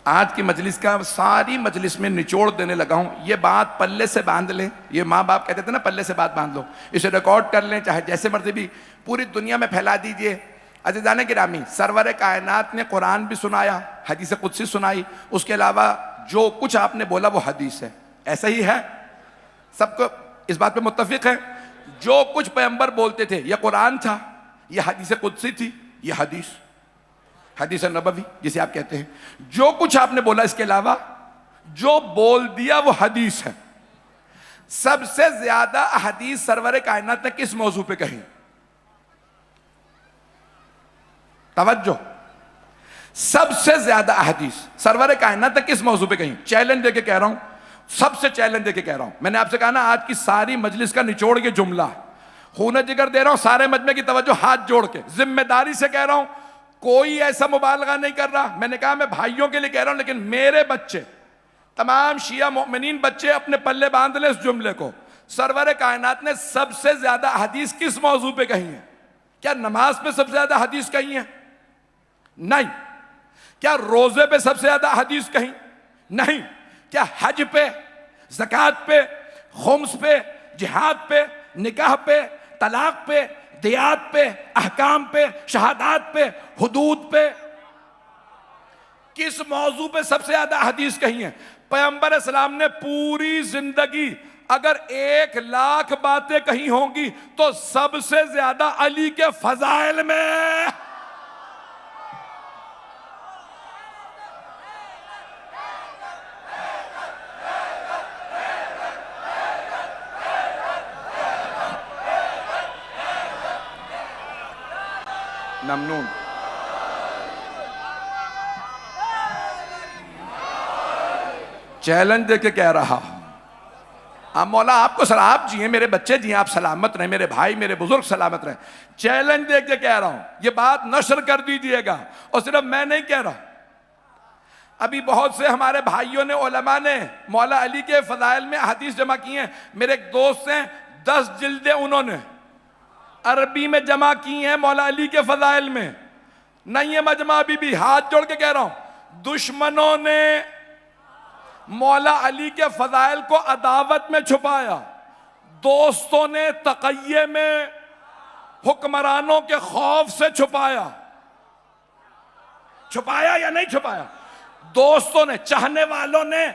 آج کی مجلس کا ساری مجلس میں نچوڑ دینے لگا ہوں. یہ بات پلے سے باندھ لیں. یہ ماں باپ کہتے تھے نا پلے سے بات باندھ لو. اسے ریکارڈ کر لیں, چاہے جیسے مرضی بھی پوری دنیا میں پھیلا دیجئے. عزیزان گرامی, سرور کائنات نے قرآن بھی سنایا, حدیث قدسی سنائی, اس کے علاوہ جو کچھ آپ نے بولا وہ حدیث ہے. ایسا ہی ہے؟ سب کو اس بات پہ متفق ہے؟ جو کچھ پیغمبر بولتے تھے یہ قرآن تھا, یہ حدیث قدسی تھی, یہ حدیث نبوی جسے آپ کہتے ہیں. جو کچھ آپ نے بولا اس کے علاوہ جو بول دیا وہ حدیث ہے. سب سے زیادہ احادیث سرور کائنات نے کس موضوع پہ کہیں؟ توجہ, سب سے زیادہ احادیث سرور کائنات نے کس موضوع پہ کہیں؟ چیلنج دے کے کہہ رہا ہوں, سب سے چیلنج دے کے کہہ رہا ہوں. میں نے آپ سے کہا نا آج کی ساری مجلس کا نچوڑ یہ جملہ, خون جگر دے رہا ہوں سارے مجمع کی توجہ ہاتھ جوڑ کے, ذمہ داری سے کہہ رہا ہوں, کوئی ایسا مبالغہ نہیں کر رہا. میں نے کہا میں بھائیوں کے لیے کہہ رہا ہوں, لیکن میرے بچے, تمام شیعہ مومنین بچے اپنے پلے باندھ لیں اس جملے کو. سرور کائنات نے سب سے زیادہ حدیث کس موضوع پہ کہی ہے؟ کیا نماز پہ سب سے زیادہ حدیث کہی ہے؟ نہیں. کیا روزے پہ سب سے زیادہ حدیث کہیں؟ نہیں. کیا حج پہ, زکوٰۃ پہ, خمس پہ, جہاد پہ, نکاح پہ, طلاق پہ, دیات پہ, احکام پہ, شہادات پہ, حدود پہ, کس موضوع پہ سب سے زیادہ حدیث کہی ہیں؟ پیغمبر اسلام نے پوری زندگی اگر 1,00,000 باتیں کہی ہوں گی تو سب سے زیادہ علی کے فضائل میں. ممنون. چیلنج دے کے کہہ رہا ہوں, اب مولا آپ کو آپ جیئیں, میرے بچے جیئیں, آپ سلامت رہیں, میرے بھائی میرے بزرگ سلامت رہیں. چیلنج دے کے کہہ رہا ہوں, یہ بات نشر کر دیجئے گا. اور صرف میں نہیں کہہ رہا, ابھی بہت سے ہمارے بھائیوں نے, علماء نے مولا علی کے فضائل میں حدیث جمع کی ہیں. میرے ایک دوست ہیں, 10 جلدیں انہوں نے عربی میں جمع کی ہیں مولا علی کے فضائل میں. نہیں ہے مجمع ابھی بھی, ہاتھ جوڑ کے کہہ رہا ہوں, دشمنوں نے مولا علی کے فضائل کو عداوت میں چھپایا, دوستوں نے تقیہ میں, حکمرانوں کے خوف سے چھپایا. چھپایا یا نہیں چھپایا؟ دوستوں نے, چاہنے والوں نے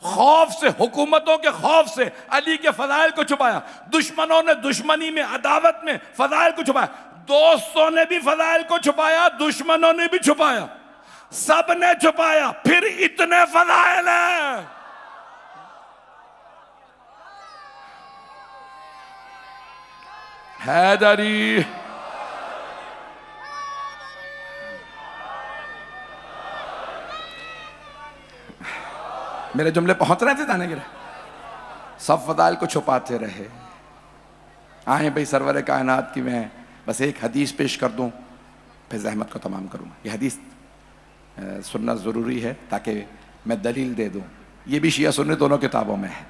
خوف سے, حکومتوں کے خوف سے علی کے فضائل کو چھپایا. دشمنوں نے دشمنی میں, عداوت میں فضائل کو چھپایا. دوستوں نے بھی فضائل کو چھپایا, دشمنوں نے بھی چھپایا, سب نے چھپایا, پھر اتنے فضائل ہیں. حیدری میرے جملے پہنچ رہے تھے تانے گرے؟ سب فضائل کو چھپاتے رہے. آئیں بھئی سرور کائنات کی میں بس ایک حدیث پیش کر دوں, پھر زحمت کو تمام کروں. یہ حدیث سننا ضروری ہے تاکہ میں دلیل دے دوں. یہ بھی شیعہ سنی دونوں کتابوں میں ہے,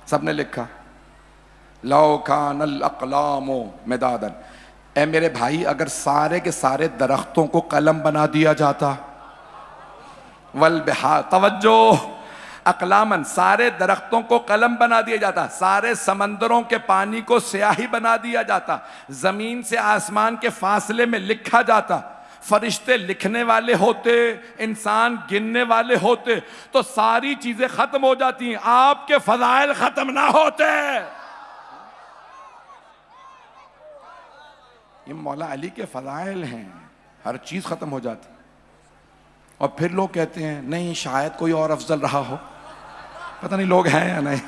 سب نے لکھا. لو کان الاقلام مدادا, اے میرے بھائی اگر سارے کے سارے درختوں کو قلم بنا دیا جاتا, والبحار, توجہ, اقلامن, سارے درختوں کو قلم بنا دیا جاتا, سارے سمندروں کے پانی کو سیاہی بنا دیا جاتا, زمین سے آسمان کے فاصلے میں لکھا جاتا, فرشتے لکھنے والے ہوتے, انسان گننے والے ہوتے, تو ساری چیزیں ختم ہو جاتی ہیں, آپ کے فضائل ختم نہ ہوتے. یہ مولا علی کے فضائل ہیں, ہر چیز ختم ہو جاتی. اور پھر لوگ کہتے ہیں نہیں شاید کوئی اور افضل رہا ہو. پتہ نہیں لوگ ہیں یا نہیں.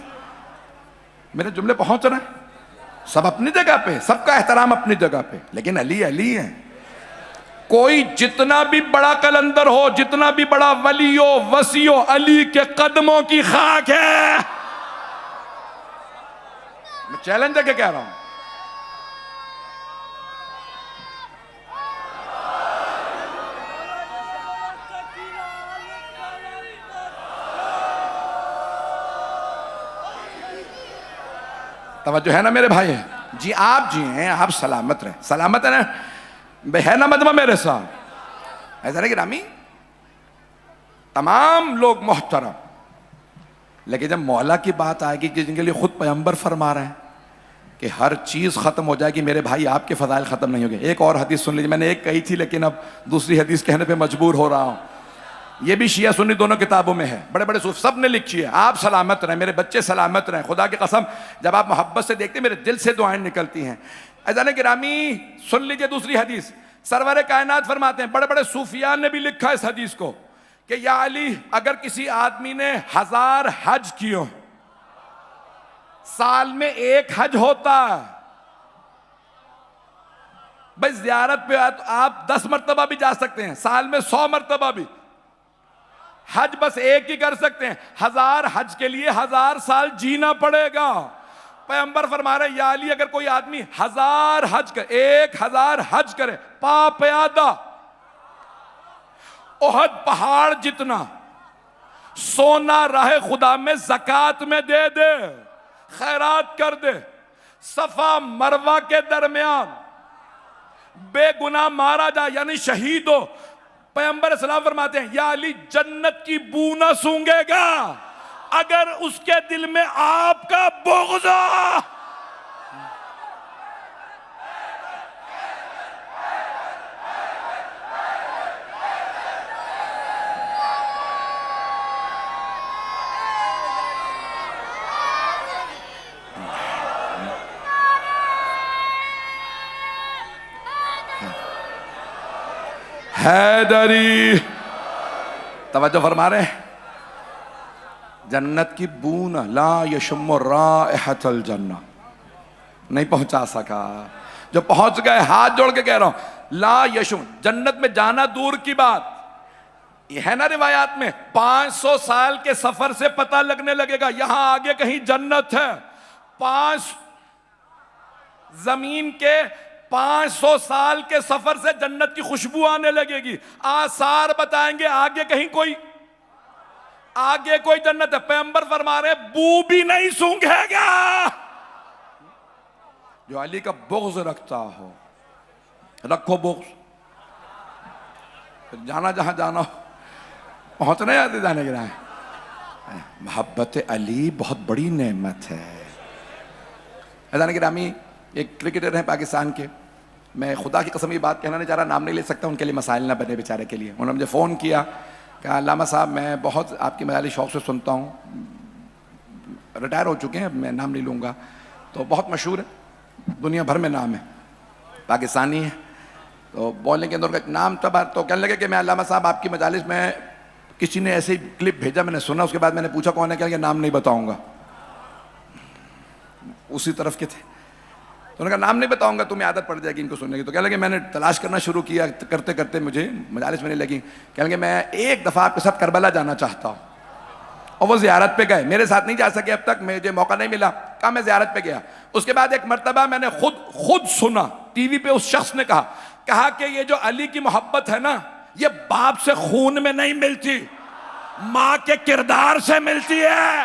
میرے جملے پہنچ رہے ہیں؟ سب اپنی جگہ پہ, سب کا احترام اپنی جگہ پہ, لیکن علی علی ہے. کوئی جتنا بھی بڑا قلندر ہو, جتنا بھی بڑا ولی ہو, وسیع ہو, علی کے قدموں کی خاک ہے. میں چیلنج دے کے کہہ رہا ہوں. توجہ ہے نا میرے بھائی؟ جی آپ جی ہیں, آپ سلامت رہیں, سلامت ہے نا, ہے نا مجمع میرے ساتھ؟ ایسا ہے گرامی, تمام لوگ محترم، لیکن جب مولا کی بات آئے گی کہ جن کے لیے خود پیغمبر فرما رہے ہیں کہ ہر چیز ختم ہو جائے گی، میرے بھائی آپ کے فضائل ختم نہیں ہوں گے. ایک اور حدیث سن لیجیے، میں نے ایک کہی تھی لیکن اب دوسری حدیث کہنے پہ مجبور ہو رہا ہوں. یہ بھی شیعہ سنی دونوں کتابوں میں ہے، بڑے بڑے صوف سب نے لکھی ہے. آپ سلامت رہیں، میرے بچے سلامت رہیں، خدا کی قسم جب آپ محبت سے دیکھتے ہیں میرے دل سے دعائیں نکلتی ہیں. عزیزان گرامی سن لیجیے دوسری حدیث. سرور کائنات فرماتے ہیں، بڑے بڑے صوفیان نے بھی لکھا اس حدیث کو کہ یا علی اگر کسی آدمی نے 1000 حج کیے، سال میں ایک حج ہوتا ہے، بھائی زیارت پہ آپ 10 مرتبہ بھی جا سکتے ہیں، سال میں 100 مرتبہ بھی، حج بس ایک ہی کر سکتے ہیں. 1000 حج کے لیے 1000 سال جینا پڑے گا. پیغمبر فرما رہے یا علی اگر کوئی آدمی 1000 حج کرے، 1000 حج کرے پا پیادہ، احد پہاڑ جتنا سونا راہ خدا میں زکوٰۃ میں دے دے، خیرات کر دے، صفا مروہ کے درمیان بے گناہ مارا جائے یعنی شہید ہو، پیغمبر اسلام فرماتے ہیں یا علی جنت کی بو نہ سونگے گا اگر اس کے دل میں آپ کا بغض ہو. حیدری توجہ فرما رہے ہیں، جنت کی بو نہ لا یشم رائحۃ الجنہ نہیں پہنچا سکا. جو پہنچ گئے ہاتھ جوڑ کے کہہ رہا ہوں لا یشم، جنت میں جانا دور کی بات یہ ہے نا، روایات میں 500 سال کے سفر سے پتہ لگنے لگے گا یہاں آگے کہیں جنت ہے. 5 زمین کے 500 سال کے سفر سے جنت کی خوشبو آنے لگے گی، آثار بتائیں گے آگے کہیں آگے کوئی جنت ہے. پیغمبر فرما رہے بو بھی نہیں سونگھے گا. جو علی کا بغض رکھتا ہو رکھو بغض، جانا جہاں جانا ہو پہنچنا جاتے جانے کے رہے. محبت علی بہت بڑی نعمت ہے. عزیزان گرامی ایک کرکٹر ہیں پاکستان کے، میں خدا کی قسم یہ بات کہنا نہیں چاہ رہا، نام نہیں لے سکتا، ان کے لیے مسائل نہ بنے بیچارے کے لیے. انہوں نے مجھے فون کیا کہ علامہ صاحب میں بہت آپ کی مجالس شوق سے سنتا ہوں، ریٹائر ہو چکے ہیں، میں نام نہیں لوں گا، تو بہت مشہور ہے، دنیا بھر میں نام ہے، پاکستانی ہے. تو بولنے کے اندر ایک نام تھا، تو کہنے لگے کہ میں علامہ صاحب آپ کی مجالس میں کسی نے ایسے ہی کلپ بھیجا، میں نے سنا، اس کے بعد میں نے پوچھا کون ہے، کہ نام نہیں بتاؤں گا. اسی طرف کے تھے، تو انہوں نے کہا نام نہیں بتاؤں گا، تمہیں عادت پڑ جائے گی ان کو سننے کی. تو کہنے لگے میں نے تلاش کرنا شروع کیا، کرتے کرتے مجھے مجالس میں نہیں لگی. کہنے لگے میں ایک دفعہ آپ کے ساتھ کربلا جانا چاہتا ہوں، اور وہ زیارت پہ گئے، میرے ساتھ نہیں جا سکے اب تک، مجھے موقع نہیں ملا. کہا میں زیارت پہ گیا. اس کے بعد ایک مرتبہ میں نے خود سنا ٹی وی پہ، اس شخص نے کہا کہ یہ جو علی کی محبت ہے نا، یہ باپ سے خون میں نہیں ملتی، ماں کے کردار سے ملتی ہے.